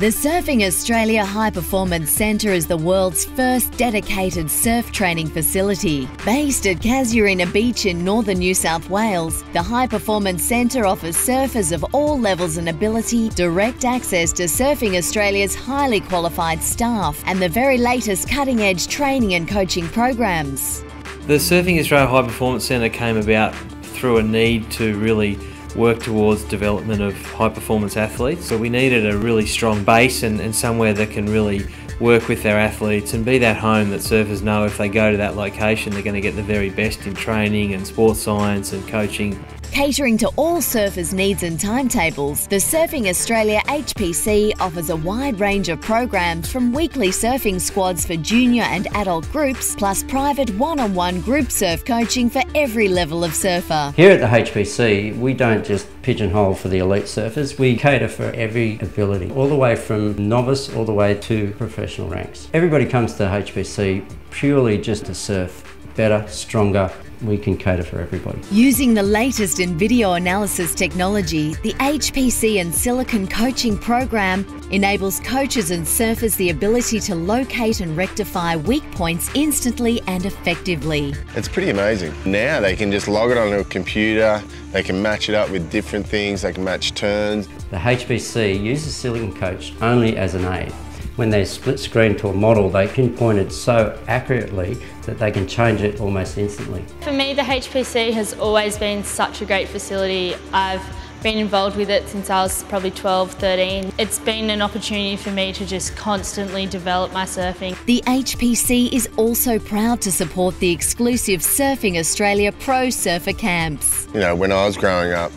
The Surfing Australia High Performance Centre is the world's first dedicated surf training facility. Based at Casuarina Beach in northern New South Wales, the High Performance Centre offers surfers of all levels and ability direct access to Surfing Australia's highly qualified staff and the very latest cutting-edge training and coaching programs. The Surfing Australia High Performance Centre came about through a need to really work towards development of high performance athletes. So we needed a really strong base and somewhere that can really work with their athletes and be that home that surfers know if they go to that location they're going to get the very best in training and sports science and coaching. Catering to all surfers' needs and timetables, the Surfing Australia HPC offers a wide range of programs from weekly surfing squads for junior and adult groups, plus private one-on-one group surf coaching for every level of surfer. Here at the HPC, we don't just pigeonhole for the elite surfers, we cater for every ability, all the way from novice all the way to professional ranks. Everybody comes to the HPC purely just to surf better, stronger. We can cater for everybody. Using the latest in video analysis technology, the HPC and Silicon Coaching Program enables coaches and surfers the ability to locate and rectify weak points instantly and effectively. It's pretty amazing. Now they can just log it onto a computer, they can match it up with different things, they can match turns. The HPC uses Silicon Coach only as an aid. When they split screen to a model, they pinpoint it so accurately that they can change it almost instantly. For me, the HPC has always been such a great facility. I've been involved with it since I was probably 12, 13. It's been an opportunity for me to just constantly develop my surfing. The HPC is also proud to support the exclusive Surfing Australia Pro Surfer Camps. You know, when I was growing up,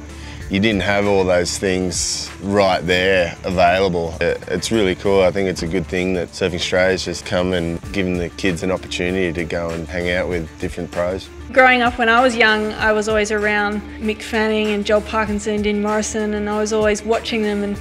you didn't have all those things right there available. It's really cool. I think it's a good thing that Surfing Australia's just come and given the kids an opportunity to go and hang out with different pros. Growing up when I was young, I was always around Mick Fanning and Joel Parkinson and Dean Morrison, and I was always watching them and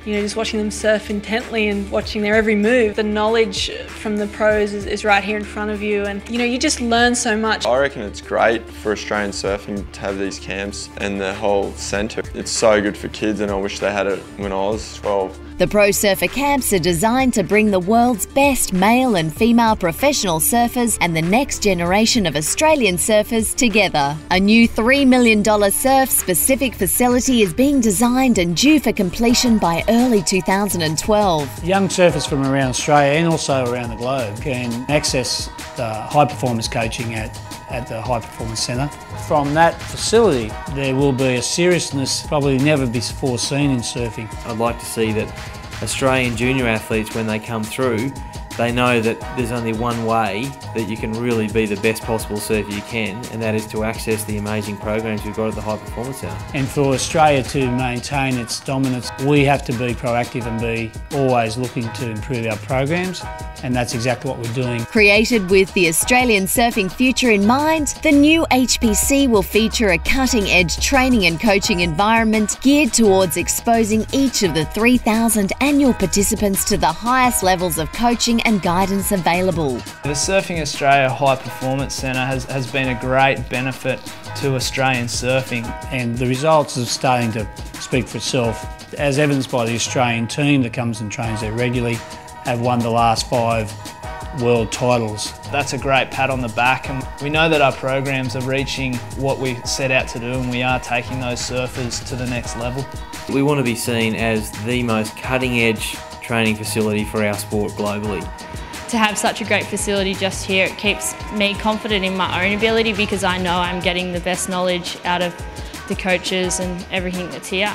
just watching them surf intently and watching their every move. The knowledge from the pros is right here in front of you, and you just learn so much. I reckon it's great for Australian surfing to have these camps and the whole centre. It's so good for kids, and I wish they had it when I was 12. The Pro Surfer Camps are designed to bring the world's best male and female professional surfers and the next generation of Australian surfers together. A new $3 million surf-specific facility is being designed and due for completion by early 2012. Young surfers from around Australia and also around the globe can access the high performance coaching at the High Performance Centre. From that facility, there will be a seriousness probably never before seen in surfing. I'd like to see that Australian junior athletes, when they come through, they know that there's only one way that you can really be the best possible surfer you can, and that is to access the amazing programs we've got at the High Performance Centre. And for Australia to maintain its dominance, we have to be proactive and be always looking to improve our programs, and that's exactly what we're doing. Created with the Australian surfing future in mind, the new HPC will feature a cutting-edge training and coaching environment geared towards exposing each of the 3,000 annual participants to the highest levels of coaching and guidance available. The Surfing Australia High Performance Centre has been a great benefit to Australian surfing. And the results are starting to speak for itself, as evidenced by the Australian team that comes and trains there regularly, have won the last 5 world titles. That's a great pat on the back, and we know that our programs are reaching what we set out to do, and we are taking those surfers to the next level. We want to be seen as the most cutting-edge training facility for our sport globally. To have such a great facility just here, it keeps me confident in my own ability because I know I'm getting the best knowledge out of the coaches and everything that's here.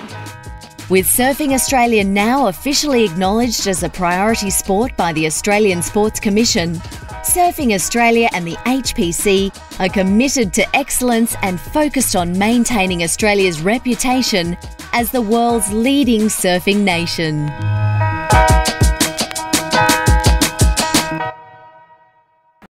With Surfing Australia now officially acknowledged as a priority sport by the Australian Sports Commission, Surfing Australia and the HPC are committed to excellence and focused on maintaining Australia's reputation as the world's leading surfing nation.